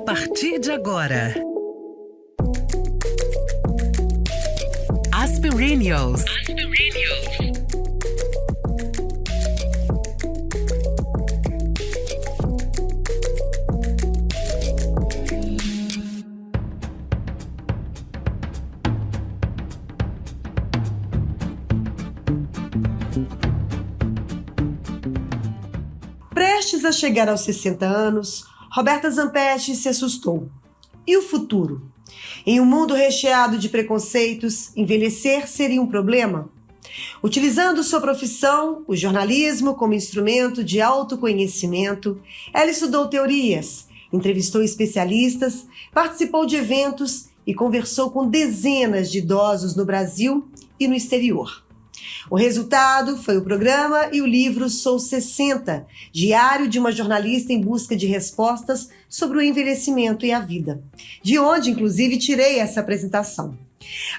partir de agora, Aspirinios. Prestes a chegar aos 60 anos, Roberta Zampetti se assustou. E o futuro? Em um mundo recheado de preconceitos, envelhecer seria um problema? Utilizando sua profissão, o jornalismo, como instrumento de autoconhecimento, ela estudou teorias, entrevistou especialistas, participou de eventos e conversou com dezenas de idosos no Brasil e no exterior. O resultado foi o programa e o livro Sou 60, diário de uma jornalista em busca de respostas sobre o envelhecimento e a vida, de onde, inclusive, tirei essa apresentação.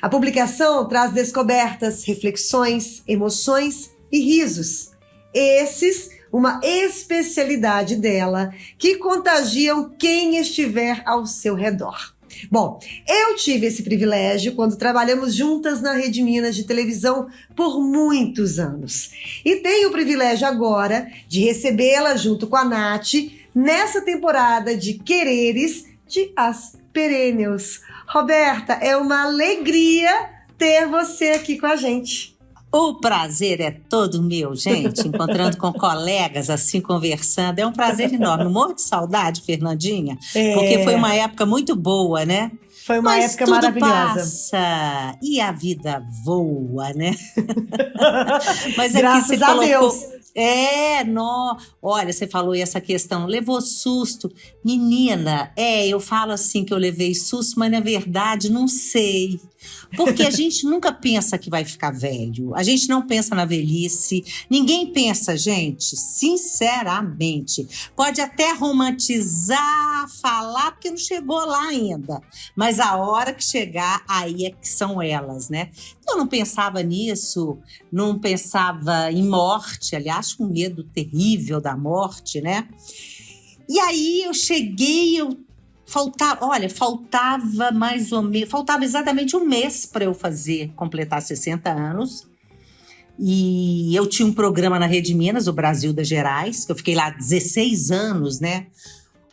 A publicação traz descobertas, reflexões, emoções e risos. Esses, uma especialidade dela, que contagiam quem estiver ao seu redor. Bom, eu tive esse privilégio quando trabalhamos juntas na Rede Minas de televisão por muitos anos. E tenho o privilégio agora de recebê-la junto com a Nath nessa temporada de Quereres de Aspirinios. Roberta, é uma alegria ter você aqui com a gente. O prazer é todo meu, gente, encontrando com colegas, assim, conversando. É um prazer enorme. Morro de saudade, Fernandinha, porque foi uma época muito boa, né? Foi uma época maravilhosa. Passa, e a vida voa, né? Mas graças a Deus. Olha, você falou essa questão, levou susto. Menina, eu falo assim que eu levei susto, mas na verdade não sei. Porque a gente nunca pensa que vai ficar velho, a gente não pensa na velhice, ninguém pensa, gente, sinceramente. Pode até romantizar, falar, porque não chegou lá ainda. Mas a hora que chegar, aí é que são elas, né? Eu não pensava nisso, não pensava em morte, aliás, com medo terrível da morte, né? E aí eu cheguei, faltava mais ou menos, faltava exatamente um mês para eu completar 60 anos. E eu tinha um programa na Rede Minas, o Brasil das Gerais, que eu fiquei lá 16 anos, né?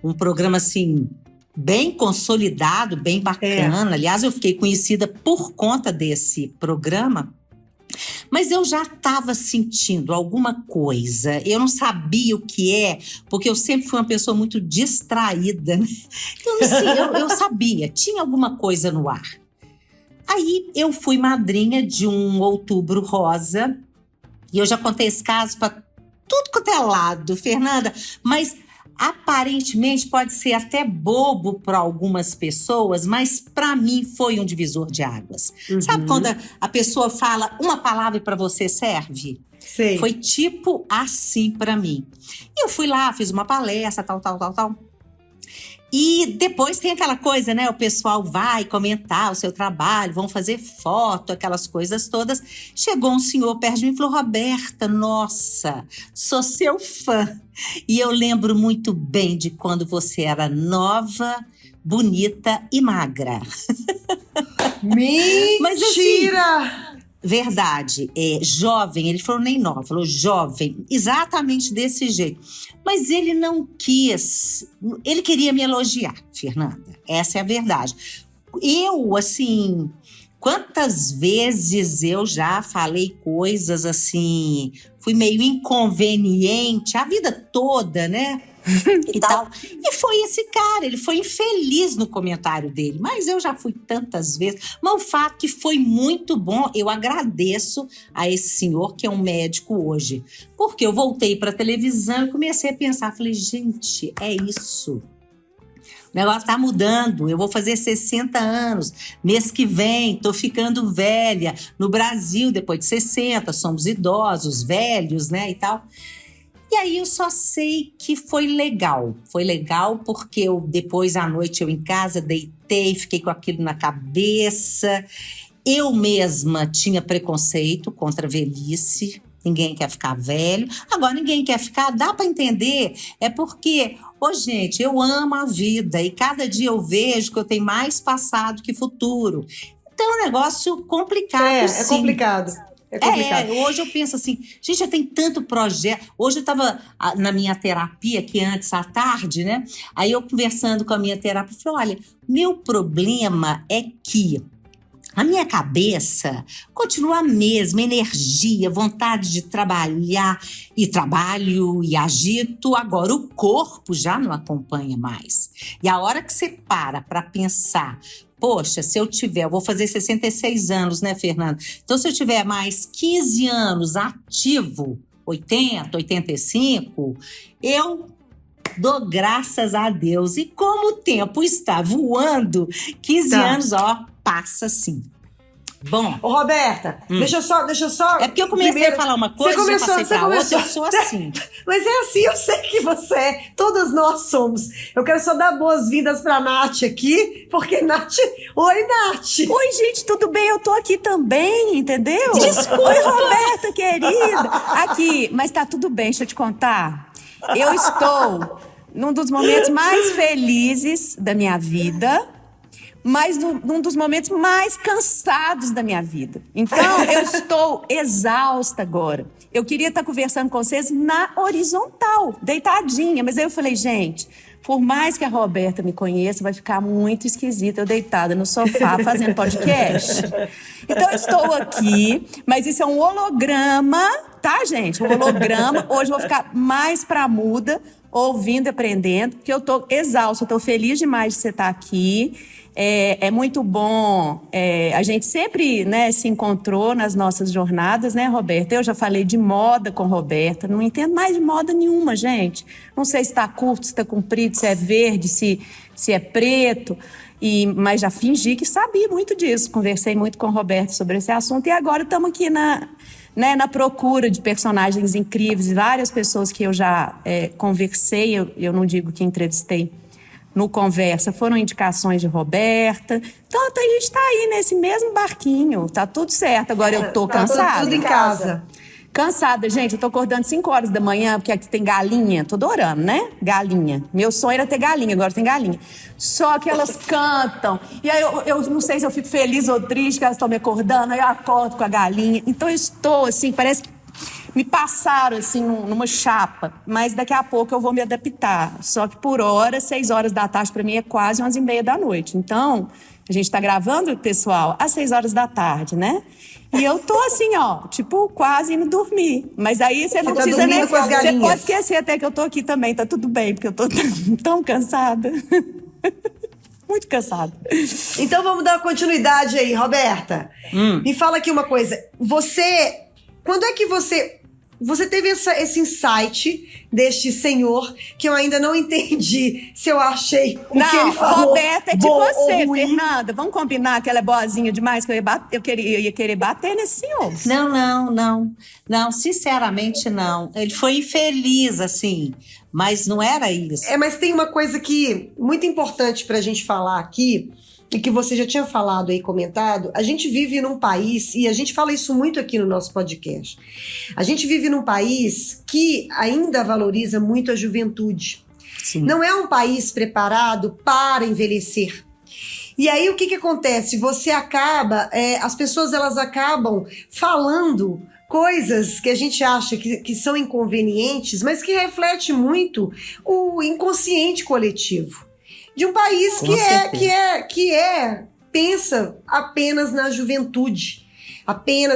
Um programa, assim, bem consolidado, bem bacana. Aliás, eu fiquei conhecida por conta desse programa. Mas eu já estava sentindo alguma coisa, eu não sabia o que porque eu sempre fui uma pessoa muito distraída, né? Eu não sei, eu sabia, tinha alguma coisa no ar. Aí eu fui madrinha de um Outubro Rosa, e eu já contei esse caso para tudo quanto é lado, Fernanda, mas aparentemente pode ser até bobo para algumas pessoas, mas para mim foi um divisor de águas. Uhum. Sabe quando a pessoa fala uma palavra e para você serve? Sei. Foi tipo assim para mim. E eu fui lá, fiz uma palestra, tal. E depois tem aquela coisa, né? O pessoal vai comentar o seu trabalho, vão fazer foto, aquelas coisas todas. Chegou um senhor perto de mim e falou: Roberta, nossa, sou seu fã. E eu lembro muito bem de quando você era nova, bonita e magra. Mentira! Mas, assim, verdade, jovem, ele falou nem nova, falou jovem, exatamente desse jeito. Mas ele não quis, ele queria me elogiar, Fernanda, essa é a verdade. Eu, assim, quantas vezes eu já falei coisas assim, fui meio inconveniente a vida toda, né? E tal. E foi esse cara, ele foi infeliz no comentário dele, mas eu já fui tantas vezes. Mas o fato que foi muito bom, eu agradeço a esse senhor que é um médico hoje, porque eu voltei para a televisão e comecei a pensar, falei, gente, é isso. O negócio tá mudando, eu vou fazer 60 anos, mês que vem, tô ficando velha. No Brasil, depois de 60, somos idosos, velhos, né, e tal. E aí eu só sei que foi legal porque eu, depois à noite eu em casa deitei, fiquei com aquilo na cabeça. Eu mesma tinha preconceito contra a velhice, ninguém quer ficar velho. Agora, ninguém quer ficar, dá para entender, é porque, gente, eu amo a vida e cada dia eu vejo que eu tenho mais passado que futuro. Então, é um negócio complicado, sim. É complicado. É complicado. Hoje eu penso assim, gente, eu tenho tanto projeto. Hoje eu estava na minha terapia, que antes à tarde, né? Aí eu conversando com a minha terapeuta, falei, olha, meu problema é que a minha cabeça continua a mesma, energia, vontade de trabalhar, e trabalho e agito. Agora o corpo já não acompanha mais. E a hora que você para pensar, poxa, se eu vou fazer 66 anos, né, Fernanda? Então, se eu tiver mais 15 anos ativo, 80, 85, eu dou graças a Deus. E como o tempo está voando, 15 anos, passa assim. Bom. Ô, Roberta, deixa eu só... É porque eu comecei a falar uma coisa, eu passei pra outra, eu sou assim. Mas é assim, eu sei que você é, todas nós somos. Eu quero só dar boas-vindas pra Nath aqui, porque Nath... Oi, Nath! Oi, gente, tudo bem? Eu tô aqui também, entendeu? Desculpa! Oi, Roberta, querida! Aqui, mas tá tudo bem, deixa eu te contar. Eu estou num dos momentos mais felizes da minha vida, mas num dos momentos mais cansados da minha vida. Então, eu estou exausta agora. Eu queria estar conversando com vocês na horizontal, deitadinha. Mas aí eu falei, gente, por mais que a Roberta me conheça, vai ficar muito esquisita eu deitada no sofá fazendo podcast. Então, eu estou aqui, mas isso é um holograma, tá, gente? Um holograma. Hoje eu vou ficar mais pra muda, ouvindo e aprendendo, porque eu tô exausta, eu tô feliz demais de você estar aqui. É muito bom, a gente sempre, né, se encontrou nas nossas jornadas, né, Roberta? Eu já falei de moda com Roberta, não entendo mais de moda nenhuma, gente. Não sei se está curto, se está comprido, se é verde, se é preto, mas já fingi que sabia muito disso. Conversei muito com Roberta sobre esse assunto e agora estamos aqui na procura de personagens incríveis, várias pessoas que eu já conversei, eu não digo que entrevistei no Conversa, foram indicações de Roberta. Então, a gente tá aí nesse mesmo barquinho, tá tudo certo. Agora eu tô cansada. Tudo em casa. Cansada, gente, eu tô acordando 5 horas da manhã, porque aqui tem galinha, tô adorando, né? Galinha. Meu sonho era ter galinha, agora tem galinha. Só que elas cantam. E aí eu não sei se eu fico feliz ou triste que elas estão me acordando, aí eu acordo com a galinha. Então eu estou assim, parece que me passaram assim numa chapa, mas daqui a pouco eu vou me adaptar. Só que por hora, 6 horas da tarde para mim é quase 11h30 da noite. Então, a gente tá gravando, pessoal, às 6 horas da tarde, né? E eu tô assim, ó, tipo, quase indo dormir. Mas aí você não precisa nem... Você pode esquecer até que eu tô aqui também, tá tudo bem, porque eu tô tão cansada. Muito cansada. Então vamos dar continuidade aí, Roberta. Me fala aqui uma coisa. Quando é que você teve esse insight deste senhor que eu ainda não entendi se eu achei o que ele falou? Roberta, é de você, Fernanda. Vamos combinar que ela é boazinha demais, que eu ia querer bater nesse senhor. Não, sinceramente não. Ele foi infeliz, assim, mas não era isso. Mas tem uma coisa que muito importante pra gente falar aqui, e que você já tinha falado aí, comentado. A gente vive num país, e a gente fala isso muito aqui no nosso podcast, a gente vive num país que ainda valoriza muito a juventude. Sim. Não é um país preparado para envelhecer. E aí o que acontece? As pessoas elas acabam falando coisas que a gente acha que são inconvenientes, mas que reflete muito o inconsciente coletivo de um país que pensa apenas na juventude.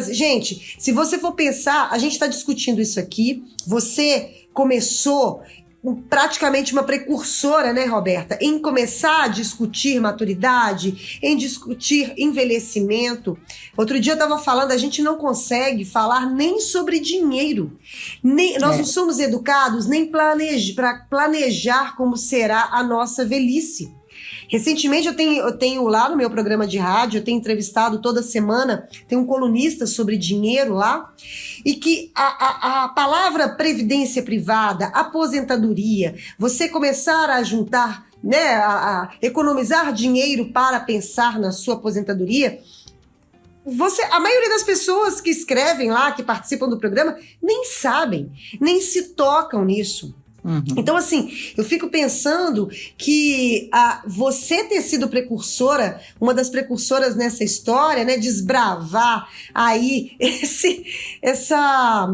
Gente, se você for pensar, a gente está discutindo isso aqui, você começou praticamente uma precursora, né, Roberta, em começar a discutir maturidade, em discutir envelhecimento. Outro dia eu estava falando, a gente não consegue falar nem sobre dinheiro. Nós não somos educados nem para planejar como será a nossa velhice. Recentemente eu tenho lá no meu programa de rádio, eu tenho entrevistado toda semana, tem um colunista sobre dinheiro lá, e que a palavra previdência privada, aposentadoria, você começar a juntar, né, a economizar dinheiro para pensar na sua aposentadoria, a maioria das pessoas que escrevem lá, que participam do programa, nem sabem, nem se tocam nisso. Então, assim, eu fico pensando que você ter sido precursora, uma das precursoras nessa história, né, desbravar aí essa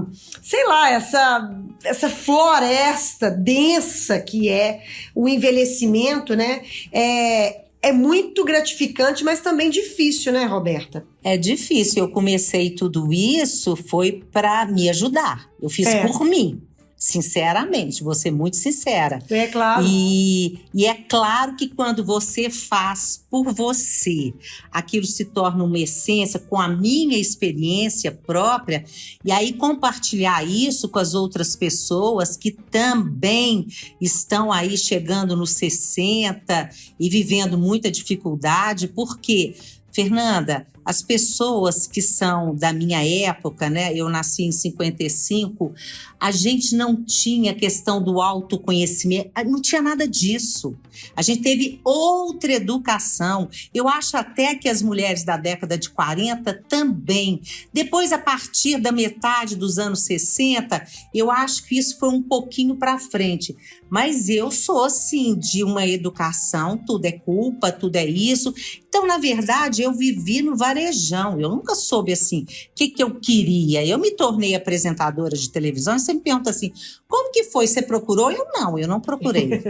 floresta densa que é o envelhecimento, né, é muito gratificante, mas também difícil, né, Roberta? É difícil. Eu comecei tudo isso, foi para me ajudar. Eu fiz por mim. Sinceramente, vou ser muito sincera. É claro. E é claro que quando você faz por você, aquilo se torna uma essência com a minha experiência própria, e aí compartilhar isso com as outras pessoas que também estão aí chegando nos 60 e vivendo muita dificuldade, porque, Fernanda, as pessoas que são da minha época, né? Eu nasci em 55, a gente não tinha questão do autoconhecimento, não tinha nada disso. A gente teve outra educação. Eu acho até que as mulheres da década de 40 também. Depois, a partir da metade dos anos 60, eu acho que isso foi um pouquinho para frente. Mas eu sou, sim, de uma educação, tudo é culpa, tudo é isso. Então, na verdade, eu vivi no varejão. Eu nunca soube, assim, o que eu queria. Eu me tornei apresentadora de televisão e você me pergunta assim, como que foi? Você procurou? Eu não procurei.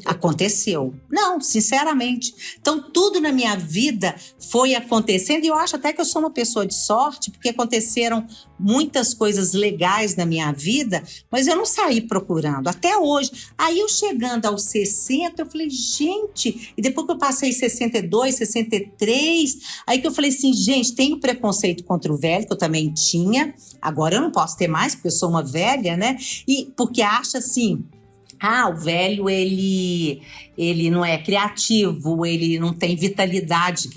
Aconteceu. Não, sinceramente. Então, tudo na minha vida foi acontecendo e eu acho até que eu sou uma pessoa de sorte, porque aconteceram muitas coisas legais na minha vida, mas eu não saí procurando, até hoje. Aí, eu chegando aos 60, eu falei, gente... E depois que eu passei 62, 63, aí que eu falei assim, gente, tem o preconceito contra o velho, que eu também tinha. Agora, eu não posso ter mais, porque eu sou uma velha, né? E porque acha assim... o velho, ele não é criativo, ele não tem vitalidade.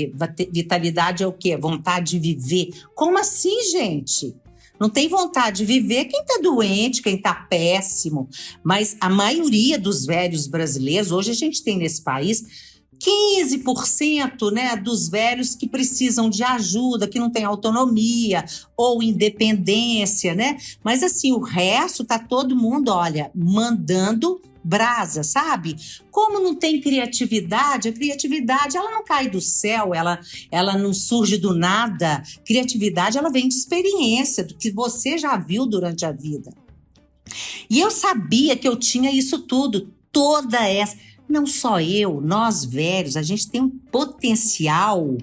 Vitalidade é o quê? Vontade de viver. Como assim, gente? Não tem vontade de viver quem está doente, quem está péssimo. Mas a maioria dos velhos brasileiros, hoje a gente tem nesse país 15%, né, dos velhos que precisam de ajuda, que não tem autonomia ou independência, né? Mas assim, o resto tá todo mundo, olha, mandando brasa, sabe? Como não tem criatividade, a criatividade, ela não cai do céu, ela não surge do nada. Criatividade, ela vem de experiência, do que você já viu durante a vida. E eu sabia que eu tinha isso tudo, toda essa... Não só eu, nós velhos, a gente tem um potencial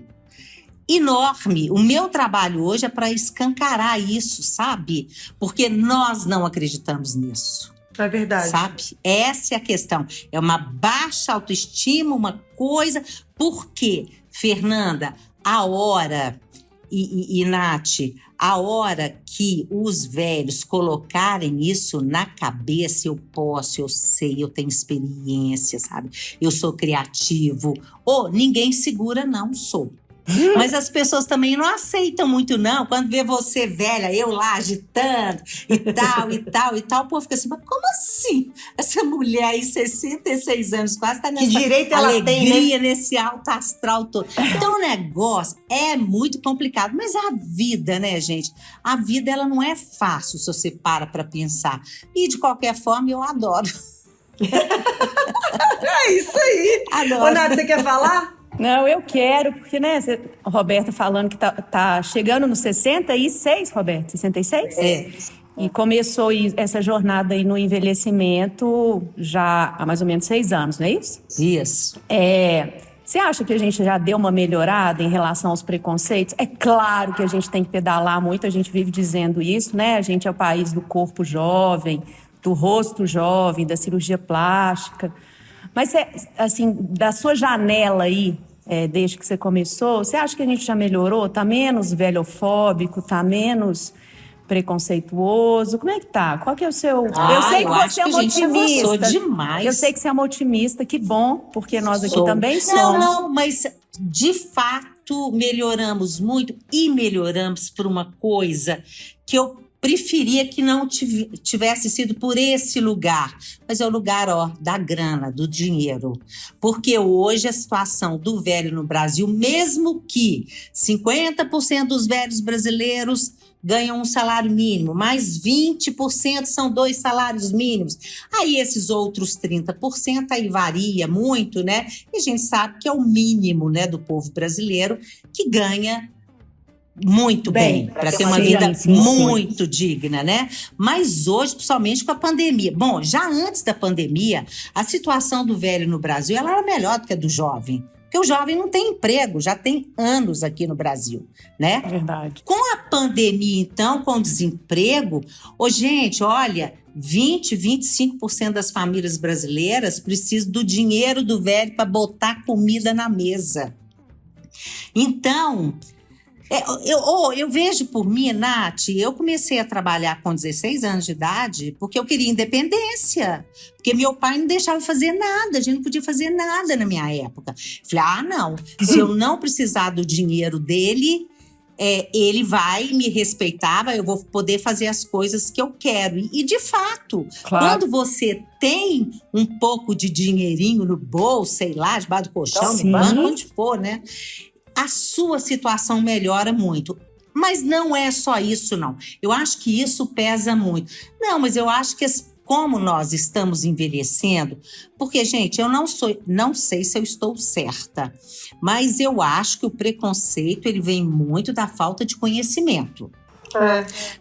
enorme. O meu trabalho hoje é para escancarar isso, sabe? Porque nós não acreditamos nisso. É verdade. Sabe? Essa é a questão. É uma baixa autoestima, uma coisa... Por quê, Fernanda? A hora... E Nath, a hora que os velhos colocarem isso na cabeça, eu posso, eu sei, eu tenho experiência, sabe? Eu sou criativo. Ninguém segura, não sou. Mas as pessoas também não aceitam muito, não. Quando vê você velha, eu lá agitando e tal, o povo fica assim, mas como assim? Essa mulher aí, 66 anos quase, tá nessa direito ela alegria, tem, né? nesse alto astral todo. Então o negócio é muito complicado. Mas a vida, né, gente? A vida, ela não é fácil se você para pra pensar. E de qualquer forma, eu adoro. É isso aí. Adoro. Ô, Nath, você quer falar? Não, eu quero, porque, né, a Roberta falando que tá chegando nos 66, Roberta, 66? É. E começou essa jornada aí no envelhecimento já há mais ou menos 6 anos, não é isso? Isso. Você acha que a gente já deu uma melhorada em relação aos preconceitos? É claro que a gente tem que pedalar muito, a gente vive dizendo isso, né? A gente é o país do corpo jovem, do rosto jovem, da cirurgia plástica. Mas, assim, da sua janela aí, desde que você começou, você acha que a gente já melhorou? Tá menos velhofóbico? Tá menos preconceituoso? Como é que tá? Qual que é o seu... eu sei que você é uma otimista. Demais. Eu sei que você é uma otimista, que bom, porque nós aqui também somos. Não, mas de fato melhoramos muito e melhoramos por uma coisa que eu preferia que não tivesse sido por esse lugar. Mas é o lugar, da grana, do dinheiro. Porque hoje a situação do velho no Brasil, mesmo que 50% dos velhos brasileiros ganham um salário mínimo, mais 20% são 2 salários mínimos. Aí esses outros 30% aí varia muito, né? E a gente sabe que é o mínimo, né, do povo brasileiro que ganha muito bem para ter uma vida muito digna, né? Mas hoje, principalmente com a pandemia. Bom, já antes da pandemia, a situação do velho no Brasil ela era melhor do que a do jovem. Porque o jovem não tem emprego, já tem anos aqui no Brasil, né? Verdade. Com a pandemia, então, com o desemprego, gente, olha, 25% das famílias brasileiras precisam do dinheiro do velho para botar comida na mesa. Então, eu vejo por mim, Nath, eu comecei a trabalhar com 16 anos de idade porque eu queria independência. Porque meu pai não deixava fazer nada, a gente não podia fazer nada na minha época. Falei, não, se eu não precisar do dinheiro dele, ele vai me respeitar, eu vou poder fazer as coisas que eu quero. E de fato, quando você tem um pouco de dinheirinho no bolso, sei lá, debaixo do colchão, no banco, onde for, né? A sua situação melhora muito. Mas não é só isso, não. Eu acho que isso pesa muito. Não, mas eu acho que como nós estamos envelhecendo, porque, gente, eu não sei se eu estou certa, mas eu acho que o preconceito ele vem muito da falta de conhecimento.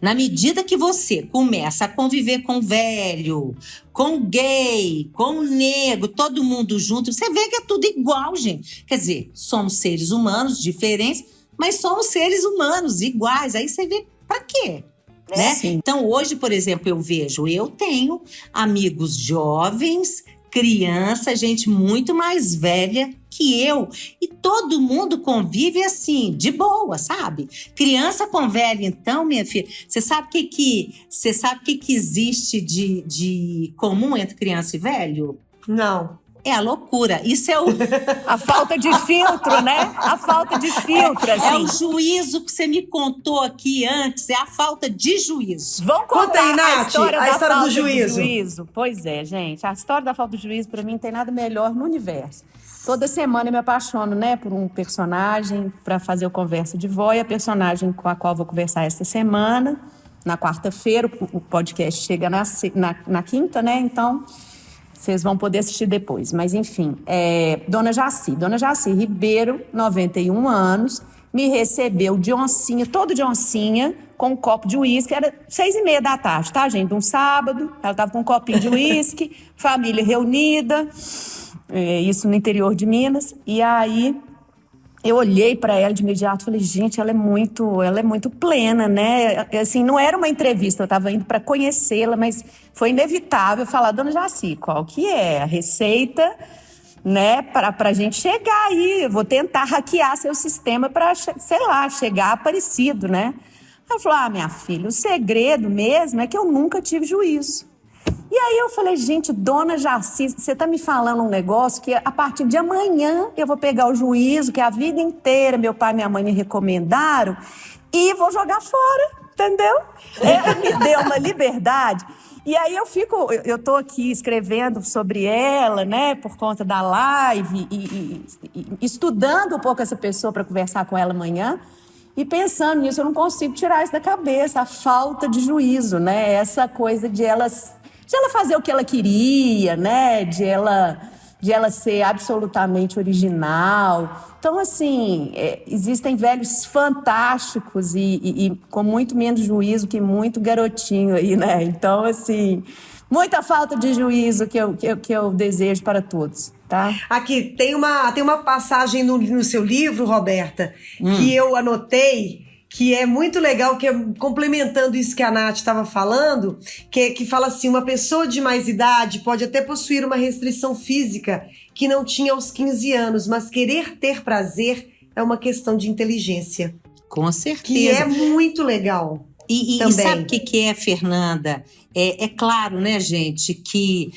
Na medida que você começa a conviver com o velho, com o gay, com o negro, todo mundo junto, você vê que é tudo igual, gente. Quer dizer, somos seres humanos diferentes, mas somos seres humanos iguais. Aí você vê pra quê? Né? Então, hoje, por exemplo, eu tenho amigos jovens, criança, gente muito mais velha que eu. E todo mundo convive assim, de boa, sabe? Criança com velho, então, minha filha, você sabe o que existe de comum entre criança e velho? Não. É a loucura. Isso é a falta de filtro, né? A falta de filtro, assim. É o juízo que você me contou aqui antes, é a falta de juízo. Vamos contar aí, Nath, a história da falta do juízo. Pois é, gente. A história da falta de juízo, para mim, não tem nada melhor no universo. Toda semana eu me apaixono, né, por um personagem para fazer o Conversa de Vó. E a personagem com a qual eu vou conversar esta semana, na quarta-feira, o podcast chega na quinta, né? Então, vocês vão poder assistir depois. Mas, enfim, Dona Jaci Ribeiro, 91 anos, me recebeu de oncinha, todo de oncinha, com um copo de uísque. Era 6h30 da tarde, tá, gente? Um sábado, ela estava com um copinho de uísque, família reunida, isso no interior de Minas. E aí, eu olhei para ela de imediato e falei, gente, ela é muito plena, né? Assim, não era uma entrevista, eu estava indo para conhecê-la, mas foi inevitável falar, Dona Jaci, qual que é a receita, né, para a gente chegar aí? Eu vou tentar hackear seu sistema para, sei lá, chegar parecido, né? Ela falou, minha filha, o segredo mesmo é que eu nunca tive juízo. E aí eu falei, gente, Dona Jaci, você tá me falando um negócio que a partir de amanhã eu vou pegar o juízo, que a vida inteira meu pai e minha mãe me recomendaram, e vou jogar fora, entendeu? Ela me deu uma liberdade. E aí eu tô aqui escrevendo sobre ela, né, por conta da live, e estudando um pouco essa pessoa para conversar com ela amanhã, e pensando nisso, eu não consigo tirar isso da cabeça, a falta de juízo, né, essa coisa de ela fazer o que ela queria, né? De ela ser absolutamente original. Então, assim, existem velhos fantásticos e com muito menos juízo que muito garotinho aí, né? Então, assim, muita falta de juízo que eu desejo para todos, tá? Aqui, tem uma passagem no seu livro, Roberta, que eu anotei, que é muito legal, que é complementando isso que a Nath estava falando, que fala assim, uma pessoa de mais idade pode até possuir uma restrição física que não tinha aos 15 anos, mas querer ter prazer é uma questão de inteligência. Com certeza. Que é muito legal. E sabe o que é, Fernanda? É claro, né, gente, que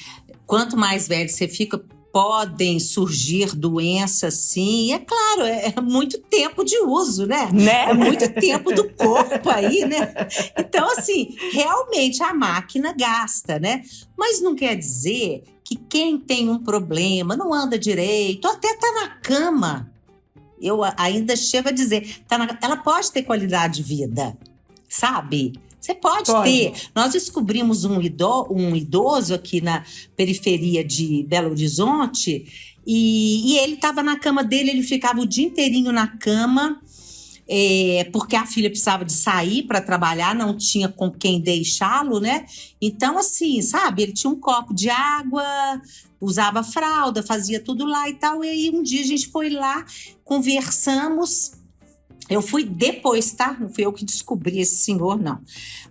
quanto mais velho você fica, podem surgir doenças, sim. É claro, é muito tempo de uso, né? É muito tempo do corpo aí, né? Então, assim, realmente a máquina gasta, né? Mas não quer dizer que quem tem um problema, não anda direito, até tá na cama. Eu ainda chego a dizer, ela pode ter qualidade de vida, sabe? Você pode ter. Nós descobrimos um idoso aqui na periferia de Belo Horizonte e ele estava na cama dele, ele ficava o dia inteirinho na cama, porque a filha precisava de sair para trabalhar, não tinha com quem deixá-lo, né? Então, assim, sabe? Ele tinha um copo de água, usava fralda, fazia tudo lá e tal. E aí um dia a gente foi lá, conversamos. Eu fui depois, tá? Não fui eu que descobri esse senhor, não.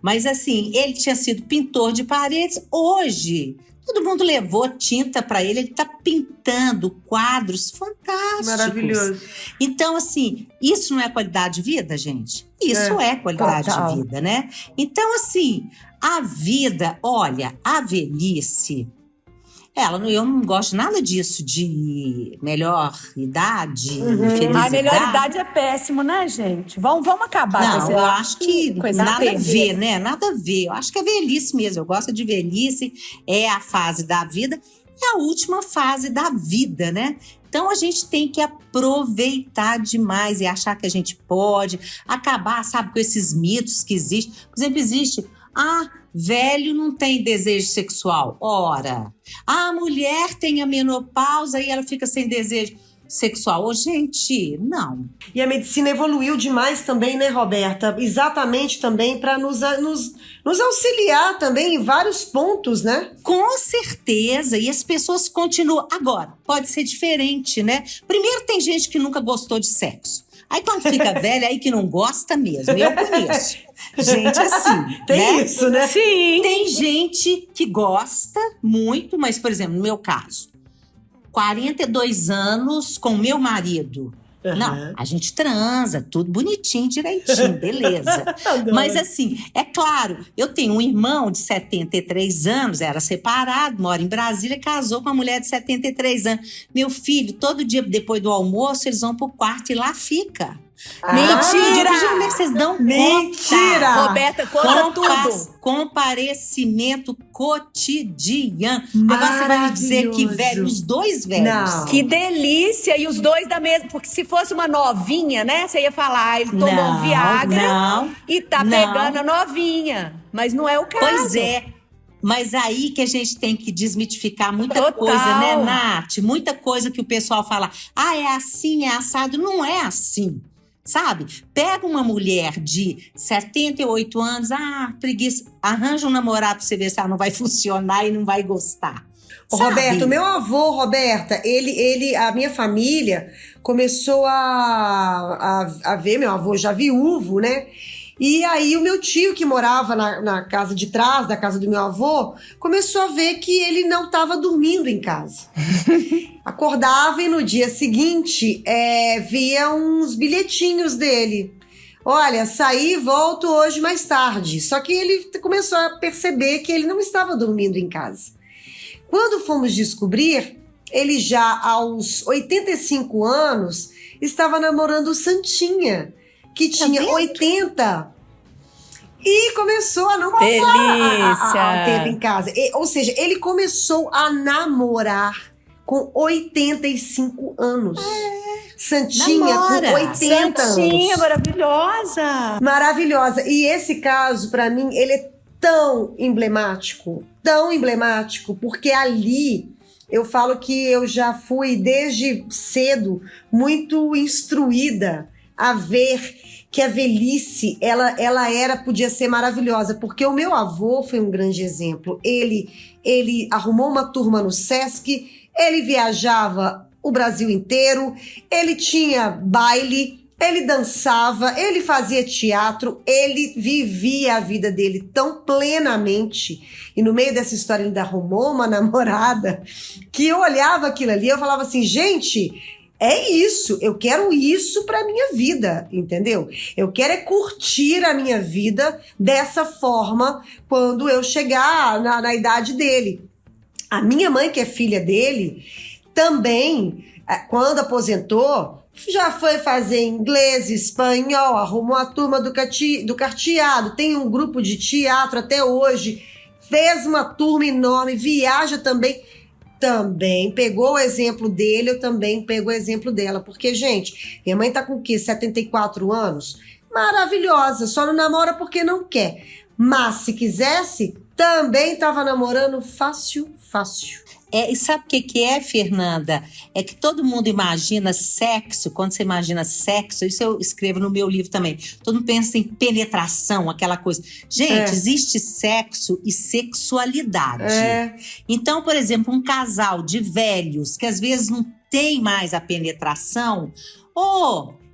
Mas assim, ele tinha sido pintor de paredes. Hoje, todo mundo levou tinta para ele. Ele tá pintando quadros fantásticos. Maravilhoso. Então, assim, isso não é qualidade de vida, gente? Isso é qualidade de vida, né? Então, assim, a vida, olha, a velhice... eu não gosto nada disso de melhor idade, felicidade. A melhor idade é péssimo, né, gente? Vamos acabar com eu acho que nada a ver, né? Nada a ver. Eu acho que é velhice mesmo. Eu gosto de velhice, é a fase da vida, é a última fase da vida, né? Então, a gente tem que aproveitar demais e achar que a gente pode acabar, sabe, com esses mitos que existem. Por exemplo, existe... velho não tem desejo sexual. Ora, a mulher tem a menopausa e ela fica sem desejo sexual. Gente, não. E a medicina evoluiu demais também, né, Roberta? Exatamente também para nos auxiliar também em vários pontos, né? Com certeza. E as pessoas continuam. Agora, pode ser diferente, né? Primeiro, tem gente que nunca gostou de sexo. Aí quando fica velha, aí que não gosta mesmo. Eu conheço gente assim, Tem isso, né? Sim. Tem gente que gosta muito, mas, por exemplo, no meu caso, 42 anos com meu marido. Não, a gente transa, tudo bonitinho, direitinho, beleza. Mas assim, é claro, eu tenho um irmão de 73 anos, era separado, mora em Brasília, casou com uma mulher de 73 anos. Meu filho, todo dia depois do almoço, eles vão pro quarto e lá fica. Mentira! Como é que vocês dão Mentira! conta? Roberta, conta tudo. Comparecimento cotidiano. Agora você vai me dizer que velho, os dois velhos. Não. Que delícia! E os dois da mesma. Porque se fosse uma novinha, né? Você ia falar, ele tomou um Viagra e tá pegando a novinha. Mas não é o caso. Pois é. Mas aí que a gente tem que desmitificar muita Total. coisa, né, Nath? Muita coisa que o pessoal fala, é assim, é assado. Não é assim, sabe? Pega uma mulher de 78 anos, preguiça, arranja um namorado pra você ver se ela não vai funcionar e não vai gostar. Roberto, meu avô, Roberta, a minha família começou a ver, meu avô já viúvo, né? E aí o meu tio, que morava na casa de trás da casa do meu avô, começou a ver que ele não estava dormindo em casa. Acordava e no dia seguinte via uns bilhetinhos dele. Olha, saí e volto hoje mais tarde. Só que ele começou a perceber que ele não estava dormindo em casa. Quando fomos descobrir, ele já aos 85 anos estava namorando Santinha, que tinha 80, e começou a não passar o tempo em casa. Ou seja, ele começou a namorar com 85 anos. Santinha com 80 anos. Santinha, maravilhosa. Maravilhosa. E esse caso, para mim, ele é tão emblemático, porque ali eu falo que eu já fui desde cedo muito instruída a ver que a velhice, ela podia ser maravilhosa, porque o meu avô foi um grande exemplo. Ele arrumou uma turma no Sesc, ele viajava o Brasil inteiro, ele tinha baile, ele dançava, ele fazia teatro, ele vivia a vida dele tão plenamente. E no meio dessa história ele arrumou uma namorada que eu olhava aquilo ali, eu falava assim, gente, é isso, eu quero isso pra minha vida, entendeu? Eu quero curtir a minha vida dessa forma quando eu chegar na idade dele. A minha mãe, que é filha dele, também, quando aposentou, já foi fazer inglês, espanhol, arrumou a turma do carteado, tem um grupo de teatro até hoje, fez uma turma enorme, viaja também pegou o exemplo dele, eu também pego o exemplo dela, porque, gente, minha mãe tá com o quê? 74 anos? Maravilhosa, só não namora porque não quer, mas se quisesse, também tava namorando fácil. E sabe o que é, Fernanda? É que todo mundo imagina sexo, quando você imagina sexo, isso eu escrevo no meu livro também, todo mundo pensa em penetração, aquela coisa. Gente, existe sexo e sexualidade. Então, por exemplo, um casal de velhos que às vezes não tem mais a penetração,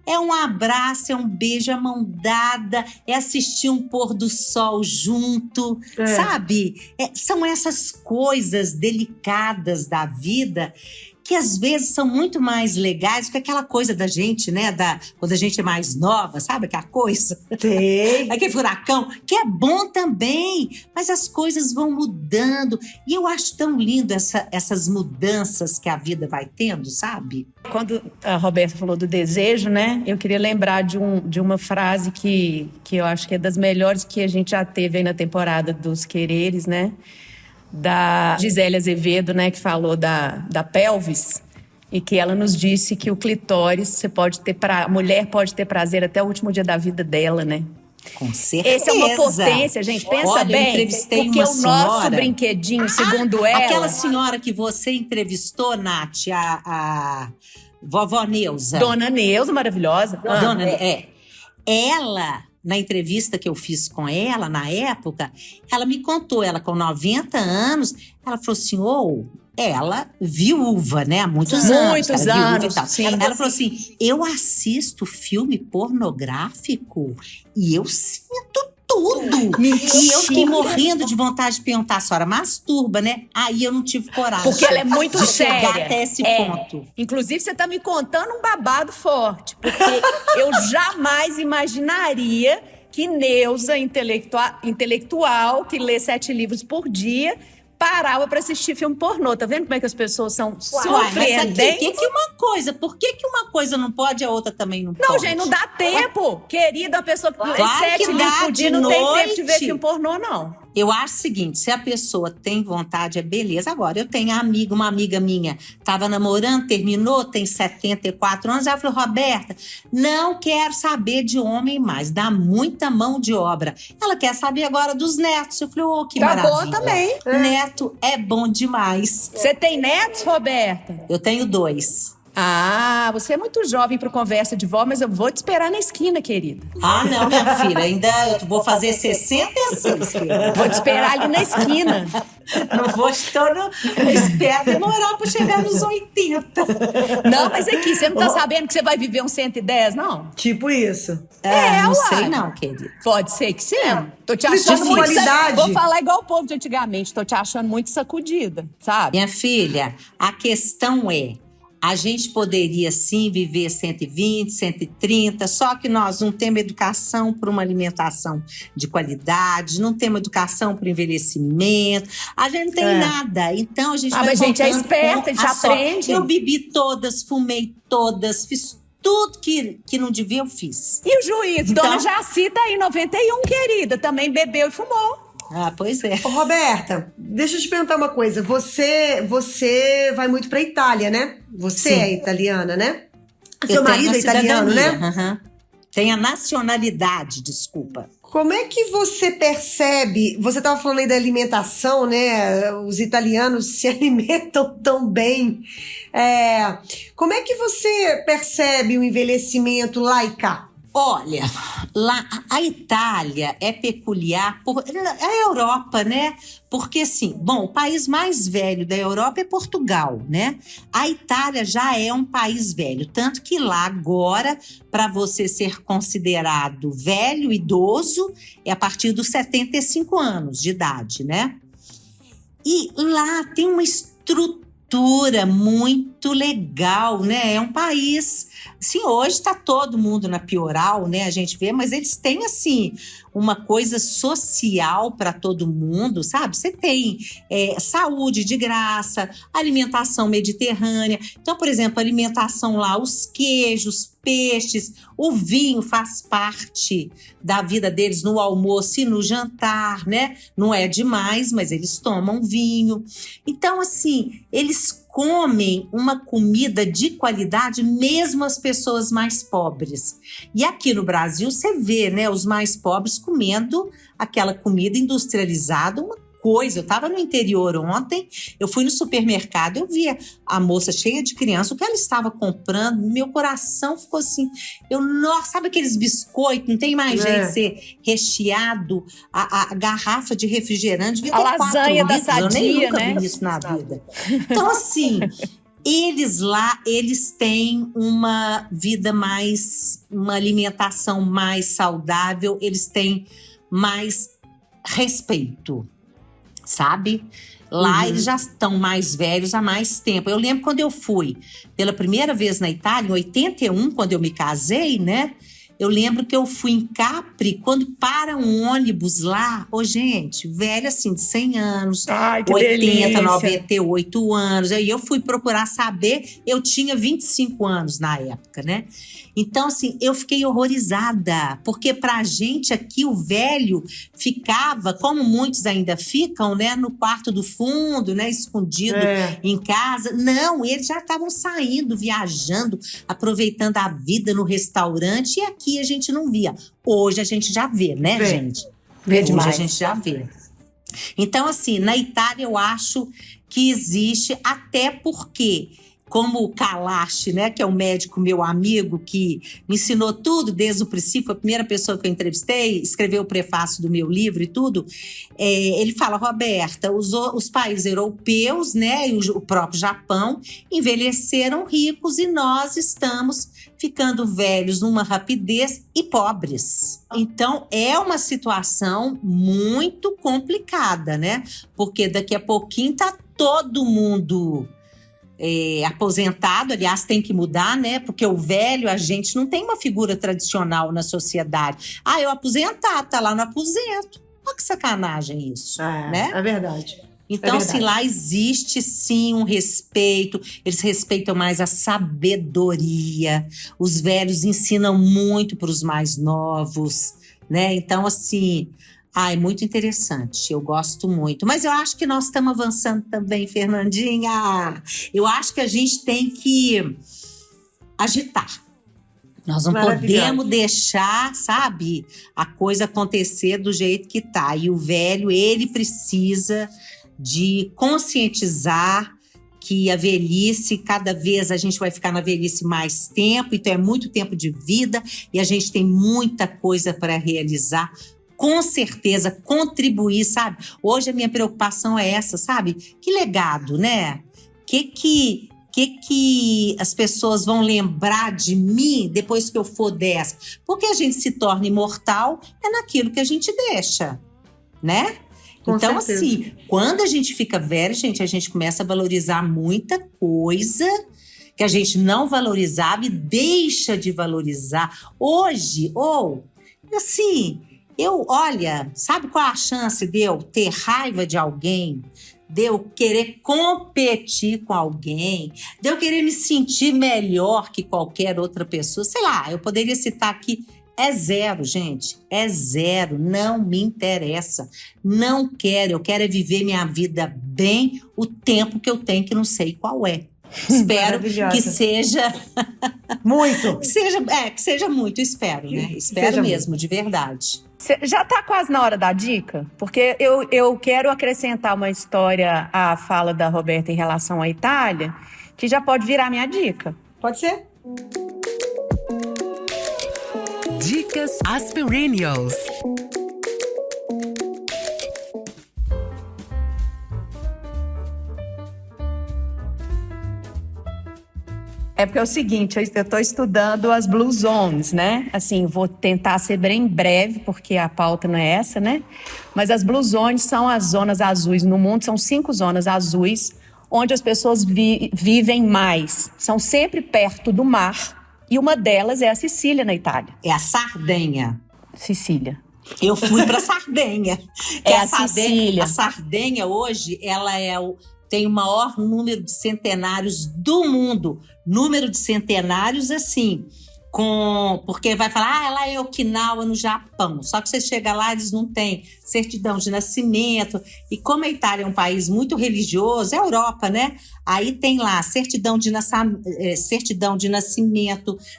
é um abraço, é um beijo, é mão dada, é assistir um pôr do sol junto, sabe? São essas coisas delicadas da vida que às vezes são muito mais legais do que aquela coisa da gente, né? Quando a gente é mais nova, sabe? Aquela coisa. Tem. Aquele furacão, que é bom também, mas as coisas vão mudando. E eu acho tão lindo essas mudanças que a vida vai tendo, sabe? Quando a Roberta falou do desejo, né? Eu queria lembrar de uma frase que eu acho que é das melhores que a gente já teve aí na temporada dos Quereres, né? Da Gisele Azevedo, né, que falou da pelvis, e que ela nos disse que o clitóris, a mulher pode ter prazer até o último dia da vida dela, né? Com certeza. Essa é uma potência, gente. Pensa bem. Eu entrevistei porque uma senhora, nosso brinquedinho, segundo ela... Aquela senhora que você entrevistou, Nath, a vovó Neuza. Dona Neuza, maravilhosa. Ela... Na entrevista que eu fiz com ela, na época, ela me contou, ela com 90 anos, ela falou assim, ela viúva, né? Há muitos anos. Muitos anos, e tal. sim. Ela falou assim, eu assisto filme pornográfico e eu sinto tudo. Mentira. E eu fiquei morrendo de vontade de perguntar, a senhora masturba, né? Aí eu não tive coragem. Porque ela é muito séria. Chegar até esse ponto. Inclusive, você tá me contando um babado forte. Porque eu jamais imaginaria que Neuza, intelectual, que lê 7 livros por dia, parava pra assistir filme pornô. Tá vendo como é que as pessoas são surpreendentes? Mas por que uma coisa não pode e a outra também não pode? Não, gente, não dá tempo. Querida, a pessoa que lê 7 livros por dia não tem tempo de ver filme pornô, não. Eu acho o seguinte, se a pessoa tem vontade, é beleza. Agora, eu tenho uma amiga minha, tava namorando, terminou, tem 74 anos, ela falou, Roberta, não quero saber de homem mais, dá muita mão de obra. Ela quer saber agora dos netos. Eu falei, que maravilha. Tá bom também. Neto é bom demais. Você tem netos, Roberta? Eu tenho 2. Você é muito jovem para conversa de vó, mas eu vou te esperar na esquina, querida. Não, minha filha, ainda eu vou fazer 66, querida. Vou te esperar ali na esquina. Não vou espero demorar para chegar nos 80. Não, mas aqui, você não tá sabendo que você vai viver uns 110, não? Tipo isso. Não sei não, querida. Pode ser que sim. Tô te achando muito... Vou falar igual o povo de antigamente, tô te achando muito sacudida, sabe? Minha filha, a questão é, a gente poderia sim viver 120, 130, só que nós não temos educação para uma alimentação de qualidade, não temos educação para o envelhecimento, a gente não tem nada. Então a gente vai mas a gente é esperta, a gente aprende. Eu bebi todas, fumei todas, fiz tudo que não devia, eu fiz. E o juiz, então, Dona Jaci tá aí, 91, querida, também bebeu e fumou. Pois é. Roberta, deixa eu te perguntar uma coisa. Você vai muito pra Itália, né? Você é italiana, né? Seu marido é italiano, né? Uhum. Tem a nacionalidade, desculpa. Como é que você percebe... Você estava falando aí da alimentação, né? Os italianos se alimentam tão bem. Como é que você percebe o envelhecimento lá e cá? Olha, lá a Itália é peculiar, a Europa, né? Porque assim, o país mais velho da Europa é Portugal, né? A Itália já é um país velho, tanto que lá agora, para você ser considerado velho, idoso, é a partir dos 75 anos de idade, né? E lá tem uma estrutura muito legal, né? É um país... Assim, hoje está todo mundo na Pioral, né? A gente vê, mas eles têm, assim, uma coisa social para todo mundo, sabe? Você tem saúde de graça, alimentação mediterrânea. Então, por exemplo, a alimentação lá, os queijos, peixes, o vinho faz parte da vida deles no almoço e no jantar, né? Não é demais, mas eles tomam vinho. Então, assim, eles comem uma comida de qualidade, mesmo as pessoas mais pobres. E aqui no Brasil, você vê, né, os mais pobres comendo aquela comida industrializada, uma coisa. Eu estava no interior ontem, eu fui no supermercado, eu vi a moça cheia de criança, o que ela estava comprando, meu coração ficou assim, nossa, sabe aqueles biscoitos, não tem mais jeito de ser recheado, a garrafa de refrigerante, devia ter A lasanha 4 da litros, eu nem Sadia, nunca né? vi isso na vida. Então, assim, eles lá, eles têm uma vida mais, uma alimentação mais saudável, eles têm mais respeito, sabe? Lá eles já estão mais velhos há mais tempo. Eu lembro quando eu fui pela primeira vez na Itália, em 81, quando eu me casei, né? Eu lembro que eu fui em Capri, quando para um ônibus lá, gente, velho assim, de 100 anos, Ai, que 80, delícia. 98 anos. Aí eu fui procurar saber, eu tinha 25 anos na época, né? Então, assim, eu fiquei horrorizada, porque pra gente aqui o velho ficava, como muitos ainda ficam, né, no quarto do fundo, né, escondido em casa. Não, eles já estavam saindo, viajando, aproveitando a vida no restaurante, e aqui a gente não via. Hoje a gente já vê, né, gente? Vê Hoje demais. a gente já vê. Então, assim, na Itália eu acho que existe, até porque, como o Kalash, né, que é um médico meu amigo, que me ensinou tudo desde o princípio, a primeira pessoa que eu entrevistei, escreveu o prefácio do meu livro e tudo, ele fala, Roberta, os países europeus, né, e o próprio Japão, envelheceram ricos e nós estamos ficando velhos numa rapidez e pobres. Então, é uma situação muito complicada, né, porque daqui a pouquinho tá todo mundo aposentado, aliás, tem que mudar, né? Porque o velho, a gente não tem uma figura tradicional na sociedade. Eu aposentar, tá lá no aposento. Olha que sacanagem isso, né? É verdade. Então, assim, lá existe sim um respeito, eles respeitam mais a sabedoria, os velhos ensinam muito para os mais novos, né? Então, assim, é muito interessante, eu gosto muito. Mas eu acho que nós estamos avançando também, Fernandinha. Eu acho que a gente tem que agitar. Nós não podemos deixar, sabe, a coisa acontecer do jeito que tá. E o velho, ele precisa de conscientizar que a velhice, cada vez a gente vai ficar na velhice mais tempo, então é muito tempo de vida e a gente tem muita coisa para realizar. Com certeza, contribuir, sabe? Hoje a minha preocupação é essa, sabe? Que legado, né? Que as pessoas vão lembrar de mim depois que eu for dessa? Porque a gente se torna imortal é naquilo que a gente deixa, né? Com então, certeza. assim, quando a gente fica velho, gente, a gente começa a valorizar muita coisa que a gente não valorizava e deixa de valorizar. Hoje, assim, olha, sabe qual é a chance de eu ter raiva de alguém? De eu querer competir com alguém? De eu querer me sentir melhor que qualquer outra pessoa? Sei lá, eu poderia citar aqui. É zero, gente. É zero. Não me interessa. Não quero. Eu quero viver minha vida bem o tempo que eu tenho, que não sei qual é. Espero que seja... Muito. que seja muito, espero, né? Espero mesmo, de verdade. Já tá quase na hora da dica? Porque eu quero acrescentar uma história à fala da Roberta em relação à Itália, que já pode virar minha dica. Pode ser? Dicas Aspirinios. É porque é o seguinte, eu estou estudando as Blue Zones, né? Assim, vou tentar ser bem breve, porque a pauta não é essa, né? Mas as Blue Zones são as zonas azuis no mundo, são 5 zonas azuis, onde as pessoas vivem mais. São sempre perto do mar, e uma delas é a Sicília, na Itália. É a Sardenha. Sicília. Eu fui para Sardenha. É a Sicília. A Sardenha hoje, ela tem o maior número de centenários do mundo. Número de centenários, assim, porque vai falar, ela é Okinawa, no Japão. Só que você chega lá, eles não têm certidão de nascimento. E como a Itália é um país muito religioso, é a Europa, né? Aí tem lá certidão de nascimento,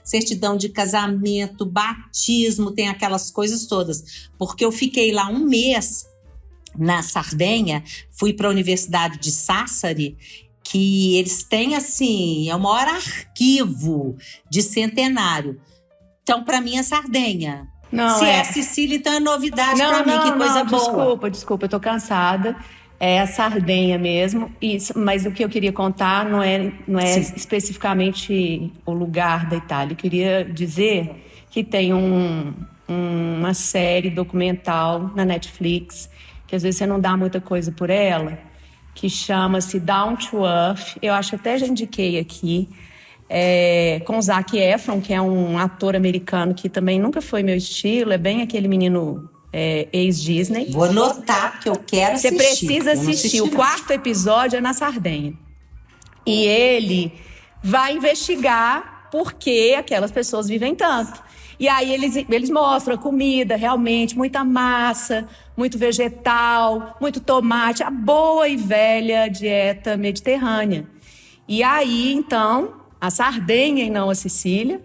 certidão de casamento, batismo, tem aquelas coisas todas. Porque eu fiquei lá um mês na Sardenha, fui para a Universidade de Sassari, que eles têm, assim, é o maior arquivo de centenário. Então, para mim, é Sardenha. Se é a Sicília, então é novidade para mim, que coisa boa. Desculpa, eu tô cansada. É a Sardenha mesmo, mas o que eu queria contar não é especificamente o lugar da Itália. Eu queria dizer que tem uma série documental na Netflix, que às vezes você não dá muita coisa por ela, que chama-se Down to Earth. Eu acho que até já indiquei aqui, com o Zac Efron, que é um ator americano que também nunca foi meu estilo, é bem aquele menino ex-Disney. Vou anotar, que eu quero assistir. Você precisa assistir. O 4º episódio é na Sardenha. E ele vai investigar por que aquelas pessoas vivem tanto. E aí eles mostram a comida, realmente, muita massa, muito vegetal, muito tomate, a boa e velha dieta mediterrânea. E aí, então, a Sardenha e não a Sicília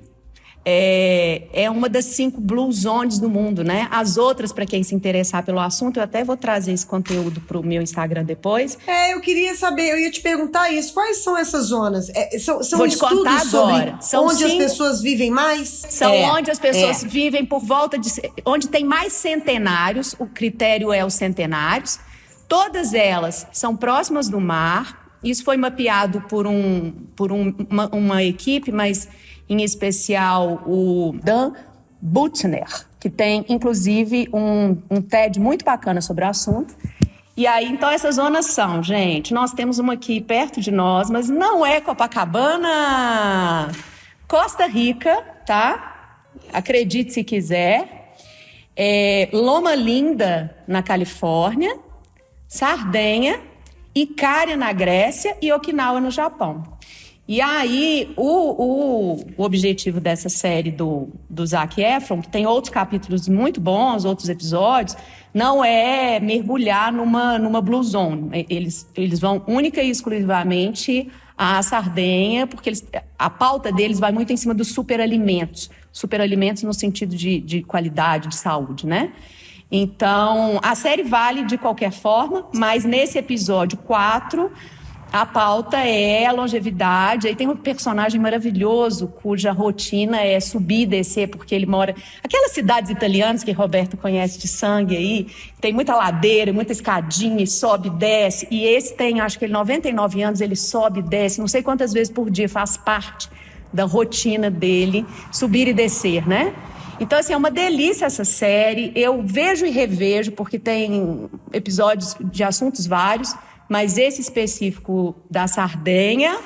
é uma das 5 blue zones do mundo, né? As outras, para quem se interessar pelo assunto, eu até vou trazer esse conteúdo para o meu Instagram depois. Eu queria saber, eu ia te perguntar isso, quais são essas zonas? São vou te estudos contar agora. Sobre onde as pessoas vivem mais? São onde as pessoas vivem por volta de... Onde tem mais centenários, o critério é os centenários. Todas elas são próximas do mar. Isso foi mapeado por uma equipe, mas em especial o Dan Buchner, que tem, inclusive, um TED muito bacana sobre o assunto. E aí, então, essas zonas são, gente, nós temos uma aqui perto de nós, mas não é Copacabana, Costa Rica, tá? Acredite se quiser. Loma Linda, na Califórnia, Sardenha, Icária, na Grécia e Okinawa, no Japão. E aí, o objetivo dessa série do Zac Efron, que tem outros capítulos muito bons, outros episódios, não é mergulhar numa blue zone. Eles vão única e exclusivamente à Sardenha, porque a pauta deles vai muito em cima dos superalimentos. Superalimentos no sentido de qualidade, de saúde, né? Então, a série vale de qualquer forma, mas nesse episódio 4... a pauta é a longevidade. Aí tem um personagem maravilhoso cuja rotina é subir e descer, porque ele mora... Aquelas cidades italianas que Roberto conhece de sangue aí, tem muita ladeira, muita escadinha, e sobe e desce. E esse tem, acho que ele 99 anos, ele sobe e desce, não sei quantas vezes por dia, faz parte da rotina dele, subir e descer, né? Então, assim, é uma delícia essa série. Eu vejo e revejo, porque tem episódios de assuntos vários, mas esse específico da Sardenha,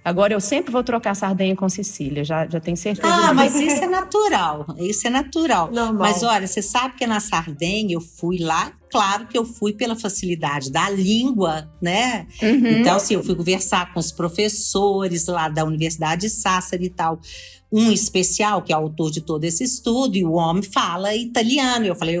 agora eu sempre vou trocar Sardenha com Sicília, já tenho certeza. Mas isso é natural, Normal. Mas olha, você sabe que na Sardenha eu fui lá, claro que eu fui pela facilidade da língua, né? Então, assim, eu fui conversar com os professores lá da Universidade de Sassari e tal. Um especial, que é autor de todo esse estudo, e o homem fala italiano. Eu falei,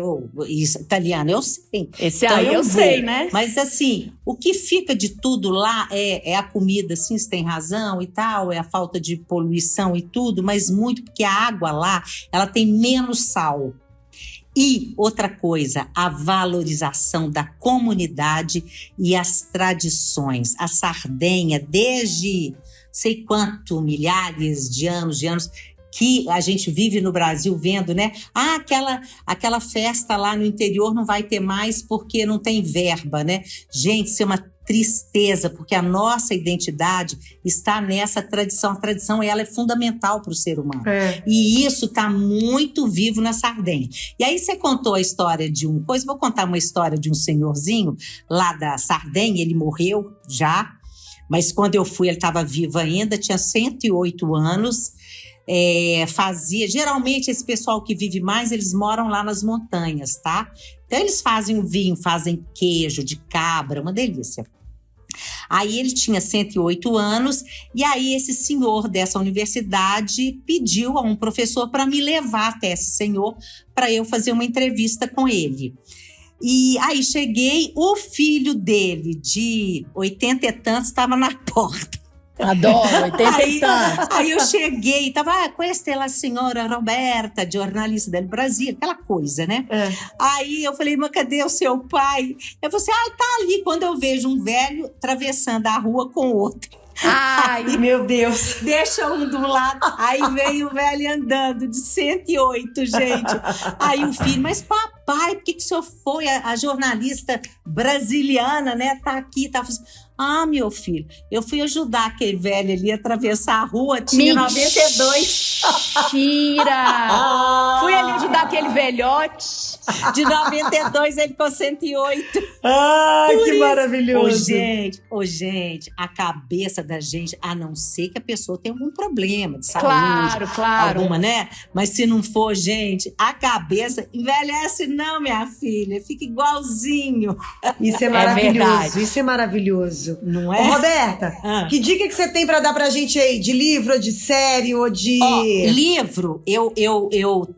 isso, italiano eu sei. Esse então, aí eu sei, né? Mas assim, o que fica de tudo lá é a comida, sim, você tem razão e tal, é a falta de poluição e tudo, mas muito porque a água lá, ela tem menos sal. E outra coisa, a valorização da comunidade e as tradições. A Sardenha, desde sei quanto, milhares de anos, que a gente vive no Brasil vendo, né? Aquela festa lá no interior não vai ter mais porque não tem verba, né? Gente, isso é uma tristeza, porque a nossa identidade está nessa tradição. A tradição, ela é fundamental para o ser humano. E isso está muito vivo na Sardenha. E aí você contou a história de vou contar uma história de um senhorzinho lá da Sardenha, ele morreu já, mas quando eu fui ele estava vivo ainda, tinha 108 anos, fazia. Geralmente, esse pessoal que vive mais, eles moram lá nas montanhas, tá? Então, eles fazem o vinho, fazem queijo de cabra, uma delícia. Aí ele tinha 108 anos, e aí esse senhor dessa universidade pediu a um professor para me levar até esse senhor para eu fazer uma entrevista com ele. E aí cheguei, o filho dele, de 80 e tantos, estava na porta. Adoro, 80 e tantos. Aí eu cheguei, estava com a senhora Roberta, jornalista do Brasil, aquela coisa, né? Aí eu falei, mas cadê o seu pai? Eu falei assim, tá ali, quando eu vejo um velho atravessando a rua com outro. Ai, meu Deus. Deixa um do lado, aí veio o velho andando de 108, gente. Aí o filho, mas papai, por que o senhor foi? A jornalista brasiliana, né, tá aqui, tá fazendo... Ah, meu filho, eu fui ajudar aquele velho ali a atravessar a rua, tinha 92. Mentira! Fui ali ajudar aquele velhote. De 92, ele ficou 108. Ai, que maravilhoso. Ô, gente, a cabeça da gente, a não ser que a pessoa tenha algum problema de saúde. Claro. Alguma, né? Mas se não for, gente, a cabeça envelhece não, minha filha. Fica igualzinho. Isso é maravilhoso, verdade. isso é maravilhoso. Não é? Ô, Roberta, que dica que você tem pra dar pra gente aí? De livro, ou de série, ou de... Livro, eu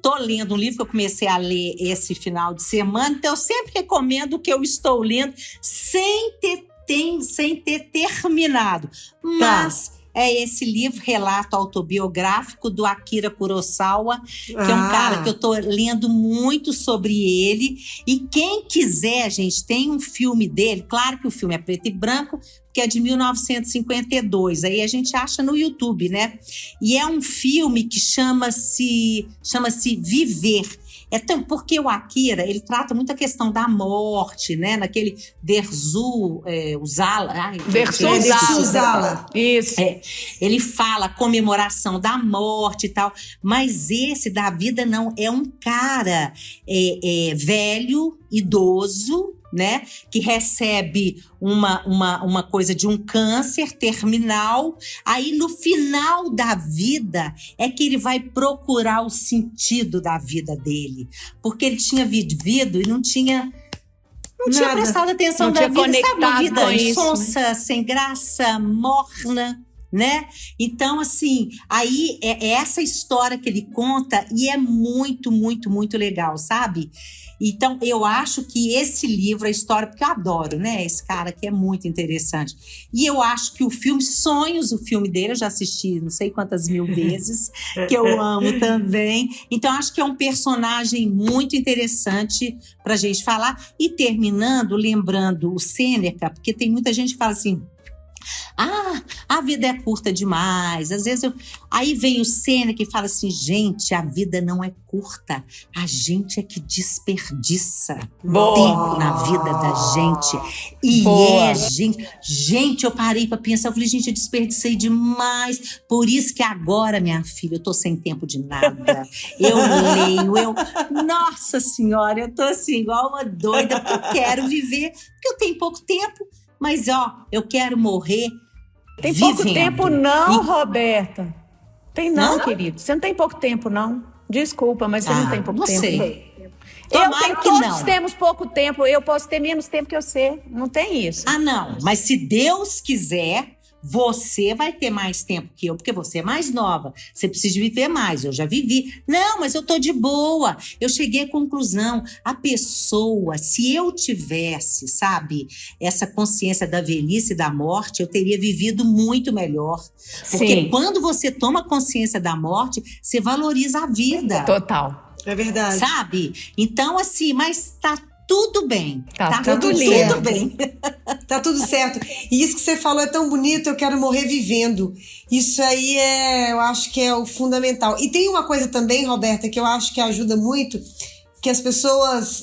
tô lendo um livro que eu comecei a ler esse final de semana, então eu sempre recomendo o que eu estou lendo sem ter terminado. Mas é esse livro, relato autobiográfico do Akira Kurosawa, que é um cara que eu tô lendo muito sobre ele. E quem quiser, gente, tem um filme dele, claro que o filme é preto e branco, que é de 1952, aí a gente acha no YouTube, né? E é um filme que chama-se Viver. Porque o Akira, ele trata muito a questão da morte, né? Naquele Dersu Uzala. Dersu Uzala. Isso. Ele fala comemoração da morte e tal, mas esse da vida não, é um cara velho, idoso, né, que recebe uma coisa de um câncer terminal, aí no final da vida é que ele vai procurar o sentido da vida dele, porque ele tinha vivido e não tinha prestado atenção na vida, sabe, uma vida insonsa, sem graça, morna, né? Então, assim, aí é essa história que ele conta e é muito, muito, muito legal, sabe? Então, eu acho que esse livro, a história, porque eu adoro, né? Esse cara que é muito interessante. E eu acho que o filme Sonhos, o filme dele, eu já assisti não sei quantas mil vezes, que eu amo também. Então, acho que é um personagem muito interessante pra gente falar. E terminando, lembrando o Sêneca, porque tem muita gente que fala assim, a vida é curta demais. Às vezes aí vem o Sêneca e fala assim, gente, a vida não é curta, a gente é que desperdiça tempo na vida da gente. E gente, eu parei pra pensar, eu falei, gente, eu desperdicei demais. Por isso que agora, minha filha, eu tô sem tempo de nada. Eu leio, nossa senhora, eu tô assim, igual uma doida, porque eu quero viver, porque eu tenho pouco tempo. Mas, eu quero morrer Tem vivendo. pouco tempo não, Roberta. Tem não, querido. Você não tem pouco tempo, não. Desculpa, mas você não tem pouco tempo. Sei. Todos temos pouco tempo. Eu posso ter menos tempo que você. Não tem isso. Não. Mas se Deus quiser, você vai ter mais tempo que eu, porque você é mais nova. Você precisa viver mais. Eu já vivi. Não, mas eu tô de boa. Eu cheguei à conclusão. A pessoa, se eu tivesse, sabe, essa consciência da velhice e da morte, eu teria vivido muito melhor. Porque quando você toma consciência da morte, você valoriza a vida. Total. É verdade. Sabe? Então, assim, mas tá tudo bem. Tá tudo bem. Tá tudo certo. E isso que você falou é tão bonito, eu quero morrer vivendo. Isso aí eu acho que é o fundamental. E tem uma coisa também, Roberta, que eu acho que ajuda muito, que as pessoas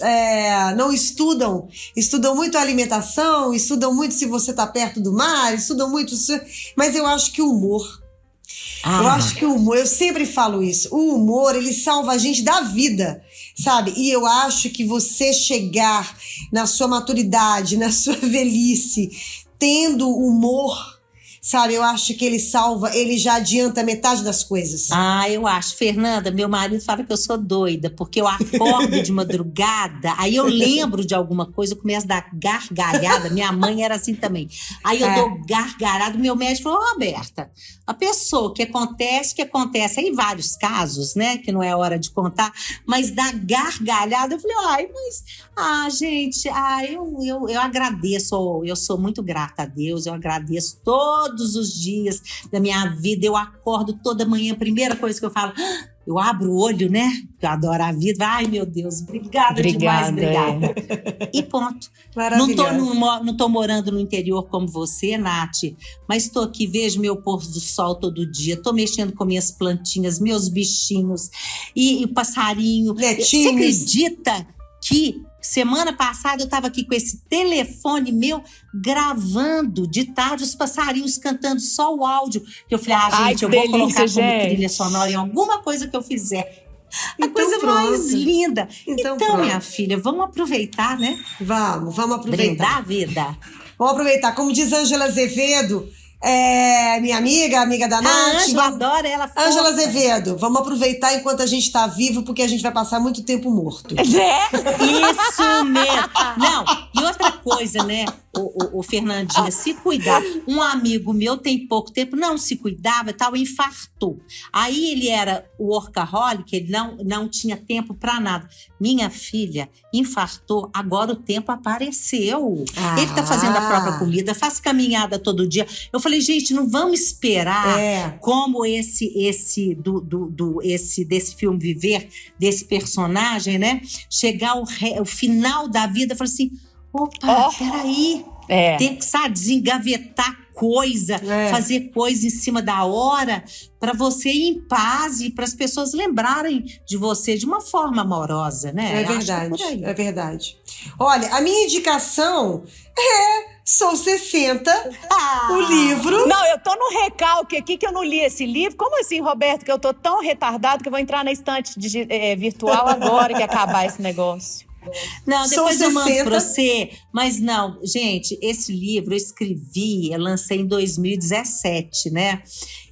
não estudam muito a alimentação, estudam muito se você tá perto do mar, estudam muito... Mas eu acho que o humor... Eu acho que o humor, eu sempre falo isso, o humor, ele salva a gente da vida, sabe? E eu acho que você chegar na sua maturidade, na sua velhice, tendo humor, sabe? Eu acho que ele salva, ele já adianta metade das coisas. Eu acho. Fernanda, meu marido fala que eu sou doida, porque eu acordo de madrugada, aí eu lembro de alguma coisa, eu começo a dar gargalhada. Minha mãe era assim também. Aí eu dou gargalhada, meu médico falou, Roberta, a pessoa que acontece, aí vários casos, né, que não é hora de contar, mas dá gargalhada. Eu falei, gente, eu agradeço, eu sou muito grata a Deus, eu agradeço todos os dias da minha vida, eu acordo toda manhã, a primeira coisa que eu falo, eu abro o olho, né, eu adoro a vida, ai meu Deus, obrigada demais, obrigada. E ponto. Não tô morando no interior como você, Nath, mas tô aqui, vejo meu pôr do sol todo dia, tô mexendo com minhas plantinhas, meus bichinhos e passarinho. Netinhos. Você acredita que semana passada eu estava aqui com esse telefone meu gravando de tarde os passarinhos cantando só o áudio. Eu falei, gente, eu vou colocar como trilha sonora em alguma coisa que eu fizer. A coisa mais linda. Então minha filha, vamos aproveitar, né? Vamos aproveitar. Brindar a vida. Vamos aproveitar. Como diz Ângela Azevedo, minha amiga da Nath. Ângela, adoro ela. Ângela Azevedo, vamos aproveitar enquanto a gente está vivo, porque a gente vai passar muito tempo morto. Isso mesmo. Não, e outra coisa, né, o Fernandinha, se cuidar. Um amigo meu tem pouco tempo, não se cuidava, tal, infartou. Aí ele era workaholic, ele não tinha tempo para nada. Minha filha infartou, agora o tempo apareceu. Ele tá fazendo a própria comida, faz caminhada todo dia. Eu falei, gente, não vamos esperar como desse filme Viver, desse personagem, né? Chegar ao final da vida, eu falei assim, peraí, tem que, sabe, desengavetar coisa, fazer coisa em cima da hora, para você ir em paz e para as pessoas lembrarem de você de uma forma amorosa, né? É verdade. Olha, a minha indicação é Sou 60, o livro. Não, eu tô no recalque aqui que eu não li esse livro. Como assim, Roberto, que eu tô tão retardado que eu vou entrar na estante virtual agora que acabar esse negócio? Não, depois eu mando pra você. Mas não, gente, esse livro eu lancei em 2017, né?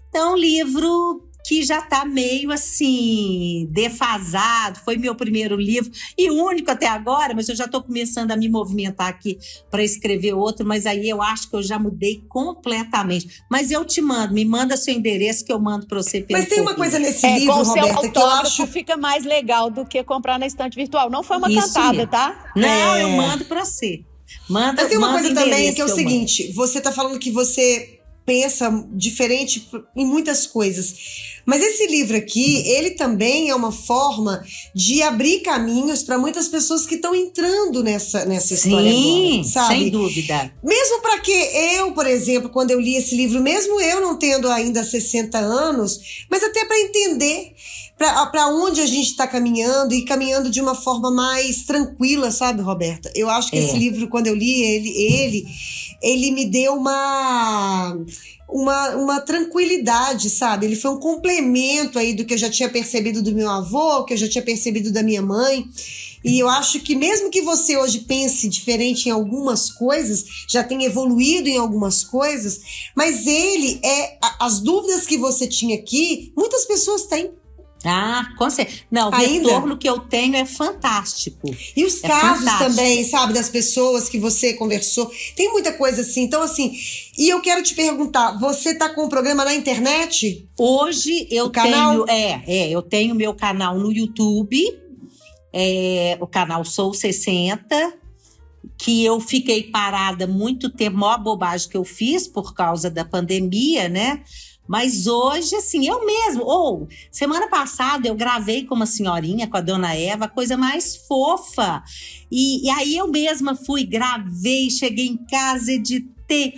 Então, livro que já tá meio assim, defasado. Foi meu primeiro livro e único até agora, mas eu já tô começando a me movimentar aqui para escrever outro, mas aí eu acho que eu já mudei completamente. Mas eu te mando, me manda seu endereço que eu mando para você pelo Mas tem uma coisa nesse livro, com seu Roberta, que eu acho... fica mais legal do que comprar na estante virtual. Não foi uma cantada, tá? Não, eu mando para você. Mas tem uma coisa também que é o seguinte, você tá falando que você pensa diferente em muitas coisas. Mas esse livro aqui, ele também é uma forma de abrir caminhos para muitas pessoas que estão entrando nessa história agora, sabe? Sem dúvida. Mesmo para que eu, por exemplo, quando eu li esse livro, mesmo eu não tendo ainda 60 anos, mas até para entender para onde a gente está caminhando e caminhando de uma forma mais tranquila, sabe, Roberta? Eu acho que esse livro, quando eu li ele me deu uma tranquilidade, sabe? Ele foi um complemento aí do que eu já tinha percebido do meu avô, que eu já tinha percebido da minha mãe. E eu acho que mesmo que você hoje pense diferente em algumas coisas, já tenha evoluído em algumas coisas, mas as dúvidas que você tinha aqui, muitas pessoas têm. Com certeza. Não, o retorno que eu tenho é fantástico. E os casos também, sabe, das pessoas que você conversou. Tem muita coisa assim. Então, assim, e eu quero te perguntar, você tá com um programa na internet? Hoje eu tenho, eu tenho meu canal no YouTube, o canal Sou 60, que eu fiquei parada muito tempo, maior bobagem que eu fiz por causa da pandemia, né? Mas hoje, assim, eu mesmo... semana passada eu gravei com uma senhorinha, com a dona Eva, a coisa mais fofa. E aí eu mesma gravei, cheguei em casa, editei.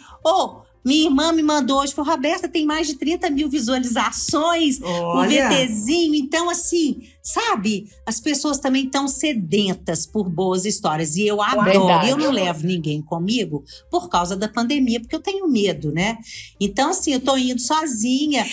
Minha irmã me mandou hoje, falou, Roberta, tem mais de 30 mil visualizações, um VTzinho. Então, assim, sabe? As pessoas também estão sedentas por boas histórias. E eu adoro. Eu não levo ninguém comigo por causa da pandemia, porque eu tenho medo, né? Então, assim, eu tô indo sozinha.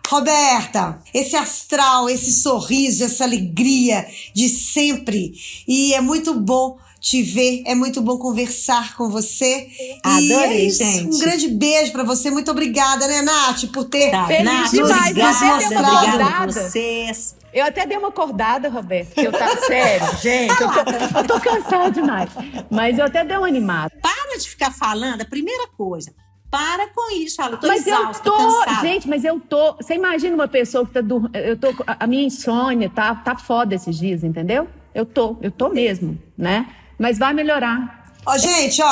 Roberta, esse astral, esse sorriso, essa alegria de sempre. E é muito bom te ver, é muito bom conversar com você. Adorei, e é isso. gente. Um grande beijo pra você. Muito obrigada, né, Nath, por ter Feliz Nath, demais, obrigada, você deu uma obrigada a acordada. vocês. Eu até dei uma acordada, Roberto, que eu tava sério, gente, eu tô cansada demais. Mas eu até dei uma animada. Para de ficar falando, a primeira coisa. Para com isso, fala, eu tô Mas exausta, eu tô, cansada. gente, mas eu tô. Você imagina uma pessoa que tá dormindo. A minha insônia tá foda esses dias, entendeu? Eu tô mesmo, né? Mas vai melhorar. Ó, gente,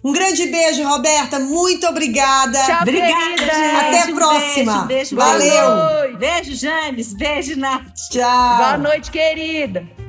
um grande beijo, Roberta. Muito obrigada. Tchau, Obrigada, querida. gente. Até a próxima. Beijo, Valeu. Boa noite. Beijo, James. Beijo, Nath. Tchau. Boa noite, querida.